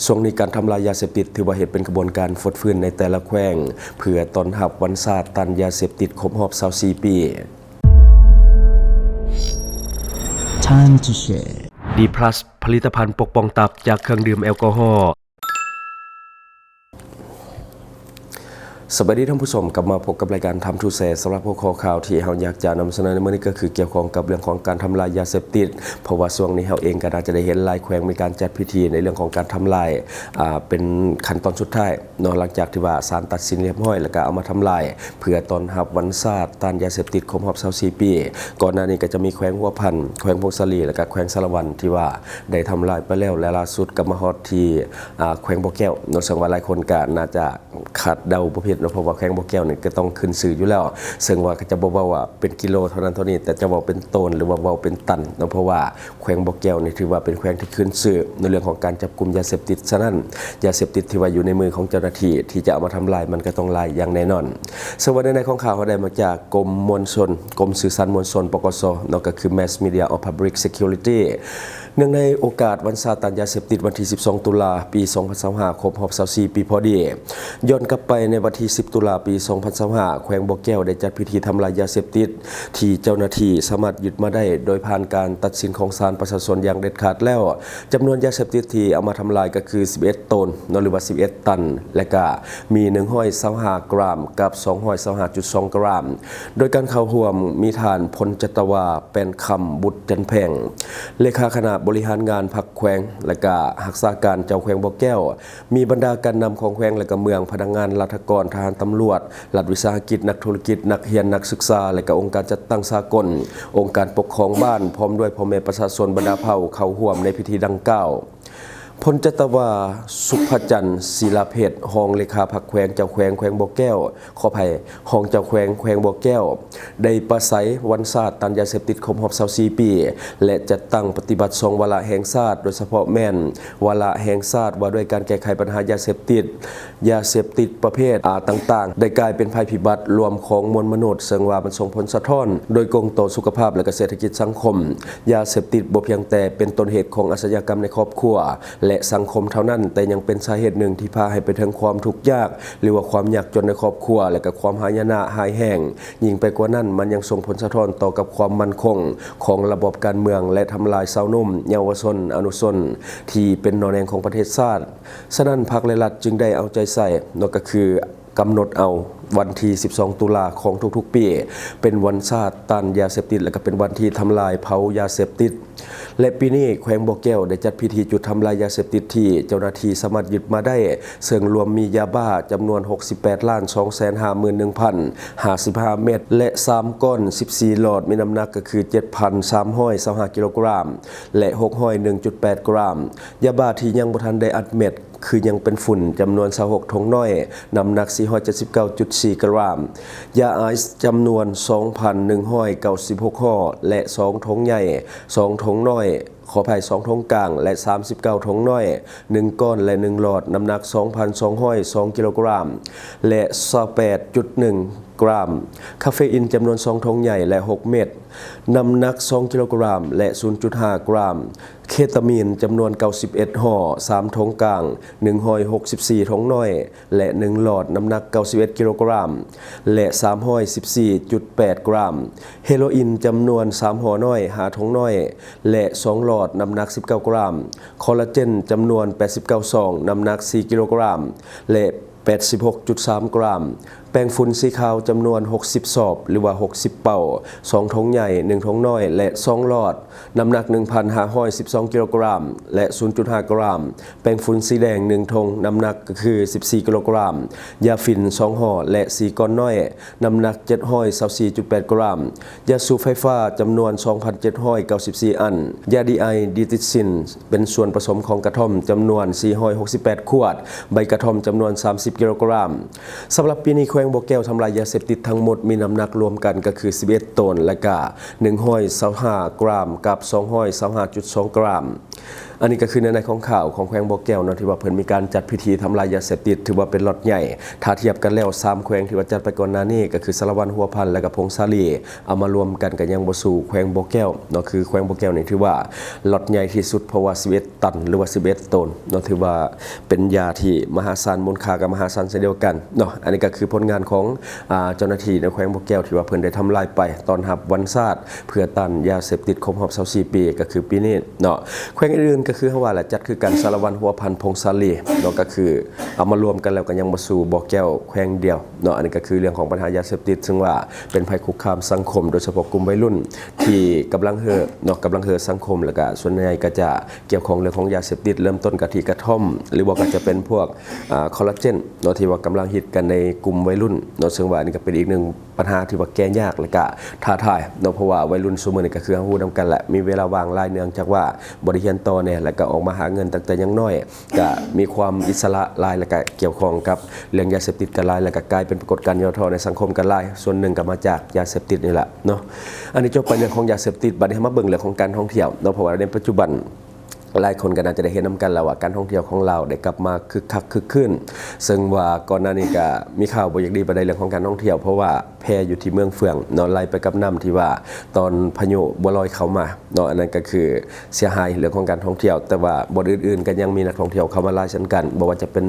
ช่วงนี้การทำลายยาเสพติดถือว่าเหตุเป็นกระบวนการฟดฟื้นในแต่ละแขวงเพื่อต้อนรับวันศาสตร์ต้านยาเสพติดครบรอบ24 ปี Time to share D+ ผลิตภัณฑ์ปกป้องตับจากเครื่องดื่มแอลกอฮอล์สวัสดีท่านผู้ชมกลับมาพบกับรายการทำทูแชร์สำหรับหัวข้อข่าวที่เราอยากจะนำเสนอในมื้อนี้ก็คือเกี่ยวข้องกับเรื่องของการทำลายยาเสพติดเพราะว่าช่วงนี้เราเองก็น่าจะได้เห็นหลายแขวงมีการจัดพิธีในเรื่องของการทำลายเป็นขั้นตอนสุดท้ายเนาะหลังจากที่ว่าศาลตัดสินเรียบร้อยแล้วก็เอามาทำลายเพื่อต้อนรับวันศาสตร์ต้านยาเสพติดครบรอบ24 ปีก่อนหน้านี้ก็จะมีแขวงหัวพันแขวงพงศลีแล้วก็แขวงสารวันที่ว่าได้ทำลายไปแล้วและล่าสุดก็มาฮอดที่แขวงบ่อแก้วเนาะซึ่งว่าหลายคนก็น่าจะขาดเดาบ่ผิดเนาะเพราะว่าแขวงบ่อแก้วนี่ก็ต้องขึ้นสื่ออยู่แล้วซึ่งว่าก็จะบ่เว้าว่าเป็นกิโลเท่านั้นเท่านี้แต่จะเว้าเป็นตนหรือว่าเว้าเป็นตันเนาะเพราะว่าแขวงบ่อแก้วนี่ถือว่าเป็นแขวงที่ขึ้นสื่อในเรื่องของการจับกุมยาเสพติดฉะนั้นยาเสพติดที่ว่าอยู่ในมือของเจ้าหน้าที่ที่จะเอามาทำลายมันก็ต้องลายอย่างแน่นอนซึ่งวันในของข่าวเขาได้มาจากกรมมวลชนกรมสื่อสารมวลชนปกสเนาะก็คือ Mass Media of Public Security เนื่องในโอกาสวันศาสตร์ต้านยาเสพติดวันที่ 12 ตุลาปี 2025 ครบรอบ24 ปีพอดีย้อนกลับไปในวันที่ 10 ตุลาปี 2025 แขวงบ่อแก้วได้จัดพิธีทำลายยาเสพติดที่เจ้าหน้าที่สามารถยึดมาได้โดยผ่านการตัดสินของศาลประชาชนอย่างเด็ดขาดแล้วจำนวนยาเสพติดที่เอามาทำลายก็คือ 11 ตนหรือว่า 11 ตันและก็มี125 กรัมกับ 225.2 กรัมโดยการเข้าร่วมมีฐานพลจัตวาเป็นคำบุตรจันแพงเลขาคณะบริหารงานพรรคแขวงและก็รักษาการเจ้าแขวงบ่อแก้วมีบรรดาการนำของแขวงและก็เมืองพนักงานราชการทหารตำรวจรัฐวิสาหกิจนักธุรกิจนักเรียนนักศึกษาและก็องค์การจัดตั้งสากลองค์การปกครองบ้านพร้อมด้วยพ่อแม่ประชาชนบรรดาเผ่าเข้าร่วมในพิธีดังกล่าวพลจัตวาสุภจันทร์ศิลาเพชรรองเลขาพรรคแขวงเจ้าแขวงแขวงบ่อแก้วขออภัยรองเจ้าแขวงแขวงบ่อแก้วได้ประสัยวันศาสตร์ต้านยาเสพติดครบรอบ24 ปีและจัดตั้งปฏิบัติ2วาระแห่งชาติโดยเฉพาะแม่นวาระแห่งชาติว่าด้วยการแก้ไขปัญหายาเสพติดประเภทต่างๆได้กลายเป็นภัยพิบัติรวมของมวลมนุษย์ซึ่งว่ามันส่งผลสะท้อนโดยกงต่อสุขภาพและเศรษฐกิจสังคมยาเสพติดบ่เพียงแต่เป็นต้นเหตุของอาชญากรรมในครอบครัวและสังคมเท่านั้นแต่ยังเป็นสาเหตุหนึ่งที่พาให้ไปถึงความทุกข์ยากหรือว่าความยากจนในครอบครัวและก็ความหายนะหายแห้งยิ่งไปกว่านั้นมันยังส่งผลสะท้อนต่อกับความมั่นคงของระบบการเมืองและทำลายชาวนุ่มเยาวชนอนุชนที่เป็นนอแนงของประเทศชาติฉะนั้นพรรคและรัฐจึงได้เอาใจใส่นั่นก็คือกำหนดเอาวันที่ 12 ตุลาของทุกๆปีเป็นวันชาติต้านยาเสพติดและก็เป็นวันที่ทำลายเผายาเสพติดและปีนี้แขวงบ่อแก้วได้จัดพิธีจุดทำลายยาเสพติดที่เจ้าหน้าที่สามารถยึดมาได้ซึ่งรวมมียาบ้าจำนวน 68,255,055 เม็ดและ3ก้อน14หลอดมีน้ำหนักก็คือ 7,325 กิโลกรัมและ 601.8 กรัมยาบ้าที่ยังบ่ทันได้อัดเม็ดคือยังเป็นฝุ่นจำนวน26ถุงน้อยน้ำหนัก 479.4 กรัมยาไอซ์จำนวน 2,196 ห่อและ2ถุงใหญ่2ถุงน้อยขออภัย2ถุงกลางและ39ถุงน้อย1ก้อนและ1หลอดน้ำหนัก 2,202 กิโลกรัมและ28.1 กรัมคาเฟอีนจำนวน2ถุงใหญ่และ6เม็ดน้ำหนัก2กิโลกรัมและ 0.5 กรัมเคตามีนจำนวน91ห่อ3ถุงกลาง164ถุงน้อยและ1หลอดน้ำหนัก91กิโลกรัมและ314.8 กรัมเฮโรอีนจำนวน3ห่อน้อย5ถุงน้อยและ2หลอดน้ำหนัก19 กรัมคอลลาเจนจำนวน89ซองน้ำหนัก4กิโลกรัมและ86.3 กรัมแป้งฝุ่นสีขาวจำนวน60สอบหรือว่า60เป่า2ถุงใหญ่1ถุงน้อยและ2หลอดน้ำหนัก 1,512 กิโลกรัมและ 0.5 กรัมแป้งฝุ่นสีแดง1ถุงน้ำหนักก็คือ14 กิโลกรัมยาฝิ่น2ห่อและ4ก้อนน้อยน้ำหนัก724.8 กรัมยาสูบไฟฟ้าจำนวน 2,794 อันยาดีไอดีติซินเป็นส่วนผสมของกระท่อมจำนวน468ขวดใบกระท่อมจำนวน30 กิโลกรัมสำหรับปีนี้แขวงบ่อแก้วทำลายยาเสพติดทั้งหมดมีน้ำหนักรวมกันก็คือ11ตนและก็125 กรัมกับ225.2 กรัม อันนี้ก็คือในของข่าวของแขวงบ่อแก้วเนาะที่ว่าเพิ่นมีการจัดพิธีทำลายยาเสพติดถือว่าเป็นล็อตใหญ่ถ้าเทียบกันแล้ว3แขวงที่ว่าจัดไปก่อนหน้านี้ก็คือสารวัตรหัวพันและก็พงษาลีเอามารวมกันก็ยังบ่สู่แขวงบ่อแก้วเนาะคือแขวงบ่อแก้วนี่ถือว่าล็อตใหญ่ที่สุดเพราะว่า11ตันหรือว่า11ตนเนาะถือว่าเป็นยาที่มหาศาลมูลค่าก็มหาศาลเช่นเดียวกันเนาะอันนี้ก็คือผลงานของเจ้าหน้าที่ในแขวงบ่อแก้วที่ว่าเพิ่นได้ทำลายไปตอนรับวันชาติเพื่อต้านยาเสพติดครบรอบ24ปีก็คือปีนี้เนาะแขวงอื่นก็คือเฮาว่าแหละจัดคือการสารวัตรหัวพันพงษาลีเนาะก็คือเอามารวมกันแล้วก็ยังบ่สู่บ่อแก้วแขวงเดียวเนาะอันนี้ก็คือเรื่องของปัญหายาเสพติดซึ่งว่าเป็นภัยคุกคามสังคมโดยเฉพาะกลุ่มวัยรุ่นที่กำลังเห่อเนาะกำลังเห่อสังคมแล้วก็ส่วนใหญ่ก็จะเกี่ยวข้องเรื่องของยาเสพติดเริ่มต้นกะทิกระท่อมหรือว่าก็จะเป็นพวกคอลลาเจนเนาะที่ว่ากำลังฮิตกันในกลุ่มวัยรุ่นเนาะซึ่งว่านี่ก็เป็นอีกหนึ่งปัญหาที่ว่าแก้ยากและก็ท้าทายเนาะเพราะว่าวัยรุ่นซุมื้อนี้ก็คือฮู้นำกันแหละมีเวลาว่างหลายเนื่องจากว่าบ่ได้เรียนต่อแน่แล้วก็ออกมาหาเงินตั้งแต่ยังน้อยก็มีความอิสระหลายแล้วก็เกี่ยวข้องกับเรื่องยาเสพติดกันหลายแล้วก็กลายเป็นปรากฏการณ์ย่อท้อในสังคมกันหลายส่วนหนึ่งก็มาจากยาเสพติดนี่แหละเนาะอันนี้จบไปเรื่องของยาเสพติดบัดนี้มาเบิ่งเรื่องของการท่องเที่ยวเนาะเพราะว่าในปัจจุบันหลายคนก็น่าจะได้เห็นนำกันแล้วว่าการท่องเที่ยวของเราได้กลับมาคึกคักคึกคืนซึ่งว่าก่อนหน้านี้ก็มีข่าวบ่อยากดีประเด็นเรื่องของการท่องเที่ยวเพราะว่าแพอยู่ที่เมืองเฟืองนอนไล่ไปกับน้ำที่ว่าตอนพายุบัวลอยเข้ามาเนาะอันนั้นก็คือเสียหายเรื่องของการท่องเที่ยวแต่ว่าบ่อนอื่นๆก็ยังมีนักท่องเที่ยวเข้ามาหลายเช่นกันบ่ว่าจะเป็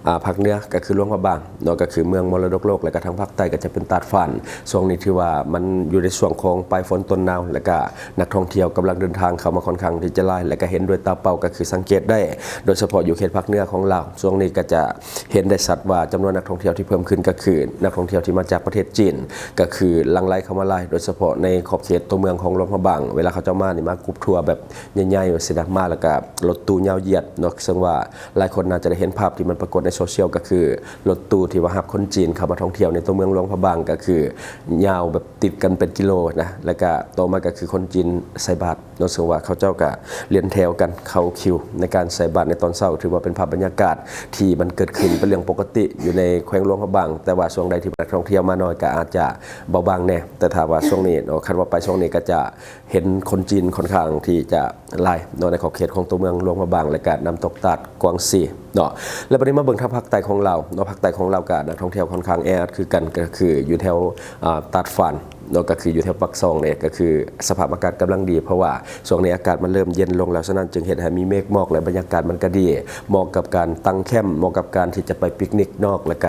นภาคเหนือก็คือหลวงพระบางเนาะก็คือเมืองมรดกโลกแล้วก็ทางภาคใต้ก็จะเป็นตาดฝานช่วงนี้ที่ว่ามันอยู่ในช่วงของปลายฝนต้นหนาวแล้วก็นักท่องเที่ยวกำลังเดินทางเข้ามาค่อนข้างที่จะหลายแล้วก็เห็นด้วยตาเปล่าก็คือสังเกตได้โดยเฉพาะอยู่เขตภาคเหนือของเราช่วงนี้ก็จะเห็นได้ชัดว่าจำนวนนักท่องเที่ยวที่เพิ่มขึ้นก็คือนักท่องเที่ยวที่มาจากประเทศจีนก็คือหลั่งไหลเข้ามาหลายโดยเฉพาะในขอบเขตตัวเมืองของหลวงพระบางเวลาเขาเจ้ามานี่มากรุ๊ปทัวร์แบบใหญ่ๆสิดักมาแล้วก็รถตู้ยาวเหยียดเนาะซึ่งว่าหลายคนน่าจะได้เห็นภาพที่มันปรากฏในโซเชียลก็คือรถตู้ที่ว่ารับคนจีนเข้ามาท่องเที่ยวในตัวเมืองหลวงพระบางก็คือยาวแบบติดกันเป็นกิโลนะแล้วก็ต่อมาก็คือคนจีนใส่บาตรเนาะซึ่งว่าเขาเจ้าก็เรียนแถวกันเข้าคิวในการใส่บาตรในตอนเช้าถือว่าเป็นภาพบรรยากาศที่มันเกิดขึ้นเป็นเรื่องปกติอยู่ในแขวงหลวงพระบางแต่ว่าช่วงใดที่นักท่องเที่ยวมาน้อยก็อาจจะเบาบางแน่แต่ถ้าว่าช่วงนี้เนาะคาดว่าไปช่วงนี้ก็จะเห็นคนจีนค่อนข้างที่จะหลายเนาะในขอบเขตของตัวเมืองหลวงพระบางและก็น้ำตกตาดกวางซีเนาะแล้วประเด็นมาเบิ่งทางภาคใต้ของเราเนาะภาคใต้ของเราก็นักท่องเที่ยวค่อนข้างแออัดคือกันก็คืออยู่แถวตาดฝานเนาะก็คืออยู่แถวปักซองเนี่ยก็คือสภาพอากาศกำลังดีเพราะว่าช่วงนี้อากาศมันเริ่มเย็นลงแล้วฉะนั้นจึงเห็นให้มีเมฆหมอกและบรรยากาศมันก็ดีเหมาะกับการตั้งแคมป์เหมาะกับการที่จะไปปิกนิกนอกแล้วก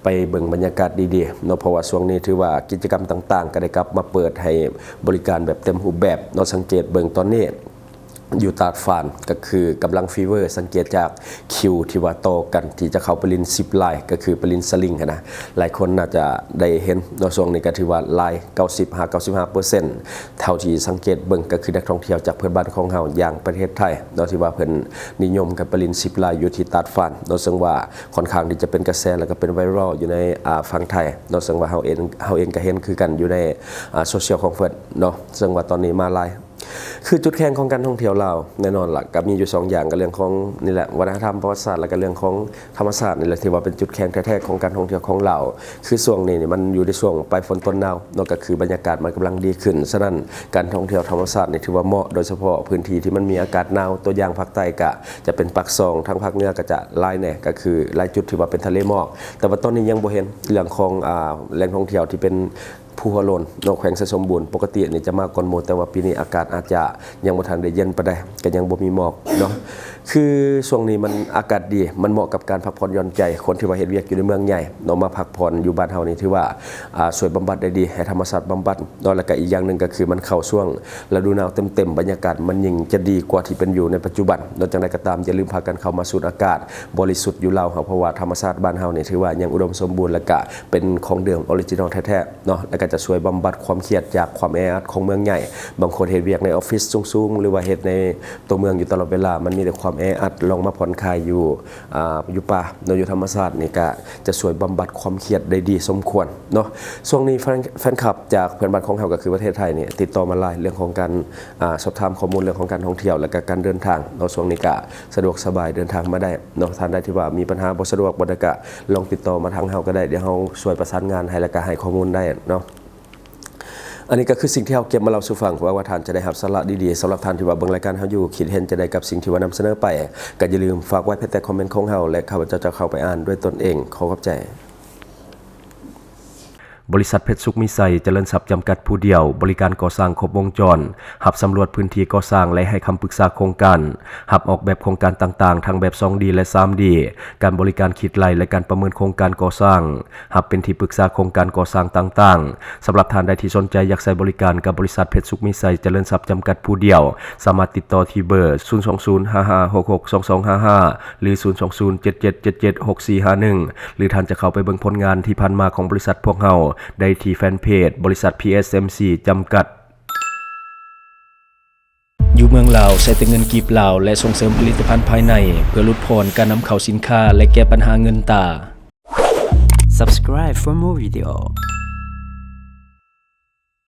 ็ไปเบิ่งบรรยากาศดีๆเนาะเพราะว่าช่วงนี้ถือว่ากิจกรรมต่างๆก็ได้กลับมาเปิดให้บริการแบบเต็มรูปแบบเนาะสังเกตเบิ่งตอนนี้อยู่ตาดฝานก็คือกำลังฟีเวอร์สังเกตจากคิวที่ว่าโตกันที่จะเข้าไปลินซิปไลน์ก็คือไปลินสลิงนะหลายคนน่าจะได้เห็นในช่วงนี้ก็ถือว่าไลน์95% เท่าที่สังเกตเบิ่งก็คือนักท่องเที่ยวจากเพื่อนบ้านของเฮาอย่างประเทศไทยเนาะที่ว่าเพิ่นนิยมกับไปลินซิปไลน์อยู่ที่ตาดฝานเนาะซึ่งว่าค่อนข้างที่จะเป็นกระแสแล้วก็เป็นไวรัลอยู่ในฝั่งไทยเนาะซึ่งว่าเฮาเองก็เห็นคือกันอยู่ในโซเชียลของเพิ่นเนาะซึ่งว่าตอนนี้มาไลน์คือจุดแข็งของการท่องเที่ยวเราแน่นอนล่ะก็มีอยู่2อย่างกับเรื่องของนี่แหละวัฒนธรรมประวัติศาสตร์และก็เรื่องของธรรมศาสตร์นี่แหละที่ว่าเป็นจุดแข็งแท้ๆของการท่องเที่ยวของเราคือช่วงนี้นี่มันอยู่ในช่วงปลายฝนต้นหนาวเนาะก็คือบรรยากาศมันกำลังดีขึ้นฉะนั้นการท่องเที่ยวธรรมศาสตร์นี่ถือว่าเหมาะโดยเฉพาะพื้นที่ที่มันมีอากาศหนาวตัวอย่างภาคใต้ก็จะเป็นปักซองทางภาคเหนือก็จะหลายแน่ก็คือหลายจุดที่ว่าเป็นทะเลหมอกแต่ว่าตอนนี้ยังบ่เห็นเรื่องของแหล่งท่องเที่ยวที่เป็นภูหัวโลนนกแขวงไสสมบูรณ์ปกตินี่จะมากก่อนหมู่แต่ว่าปีนี้อากาศอาจจะยังบ่ทันได้เย็นปานใดก็ยังบ่มีหมอกเนาะคือช่วงนี้มันอากาศดีมันเหมาะกับการพักผ่อนหย่อนใจคนที่ว่าเฮ็ดเวียกอยู่ในเมืองใหญ่เนาะมาพักผ่อนอยู่บ้านเฮานี่ถือว่าช่วยบำบัดได้ดีให้ธรรมชาติบำบัดเนาะแล้วก็อีกอย่างนึงก็คือมันเข้าช่วงฤดูหนาวเต็มๆบรรยากาศมันยิ่งจะดีกว่าที่เป็นอยู่ในปัจจุบันเนาะจังได๋ก็ตามอย่าลืมพากันเข้ามาสูดอากาศบริสุทธิ์อยู่แล้วเพราะว่าธรรมชาติบ้านเฮานี่ถือว่ายังอุดมสมบูรณ์และก็เป็นของเดิมออริจินัลแท้ๆเนาะแล้วก็จะช่วยบำบัดความเครียดจากความแออัดของเมืองใหญ่บางคนเฮ็ดเวียกในออฟฟิศสูงๆหรือว่าเฮ็ดในตัวเมืองอยู่ตลอดเวลามันมีแต่ความแออัดลองมาผ่อนคลายอยู่ป่าเนาะอยู่ธรรมชาตินี่ก็จะช่วยบำบัดความเครียดได้ดีสมควรเนาะช่วงนี้แฟนคลับจากเพื่อนบ้านของเฮาก็คือประเทศไทยนี่ติดต่อมาหลายเรื่องของการสอบถามข้อมูลเรื่องของการท่องเที่ยวและก็การเดินทางเนาะช่วงนี้ก็สะดวกสบายเดินทางมาได้เนาะท่านใดที่ว่ามีปัญหาบ่สะดวกบ่ได้ก็ลองติดต่อมาทางเฮาก็ได้เดี๋ยวเฮาช่วยประสานงานให้และก็ให้ข้อมูลได้เนาะ อันนี้ก็คือสิ่งที่เราเก็บมาเล่าสู่ฟังว่าท่านจะได้รับสาระดีๆสำหรับท่านที่ว่าเบิ่งรายการเฮาอยู่คิดเห็นจะได้กับสิ่งที่ว่านำเสนอไปก็อย่าลืมฝากไว้ภายใต้คอมเมนต์ของเฮาและข้าพเจ้าจะเข้าไปอ่านด้วยตนเองขอขอบใจบริษัทเพชรสุขมิไซเจริญทรัพย์จำกัดผู้เดียวบริการก่อสร้างครบวงจรหับสำรวจพื้นที่ก่อสร้างและให้คำปรึกษาโครงการหับออกแบบโครงการต่างๆทั้งแบบ 2D และ 3D การบริการคิดไล่และการประเมินโครงการก่อสร้างหับเป็นที่ปรึกษาโครงการก่อสร้างต่างๆสำหรับท่านใดที่สนใจอยากใช้บริการกับบริษัทเพชรสุขมิไซเจริญทรัพย์จำกัดผู้เดียวสามารถติดต่อที่เบอร์ 02055662255 หรือ 02077776451 หรือท่านจะเข้าไปเบิ่งผลงานที่ผ่านมาของบริษัทพวกเฮาได้ที่แฟนเพจบริษัท PSMC จำกัดอยู่เมืองลาวใช้แต่เงินกีบลาวและส่งเสริมผลิตภัณฑ์ภายในเพื่อลดพรการนำเข้าสินค้าและแก้ปัญหาเงินตา Subscribe for more video.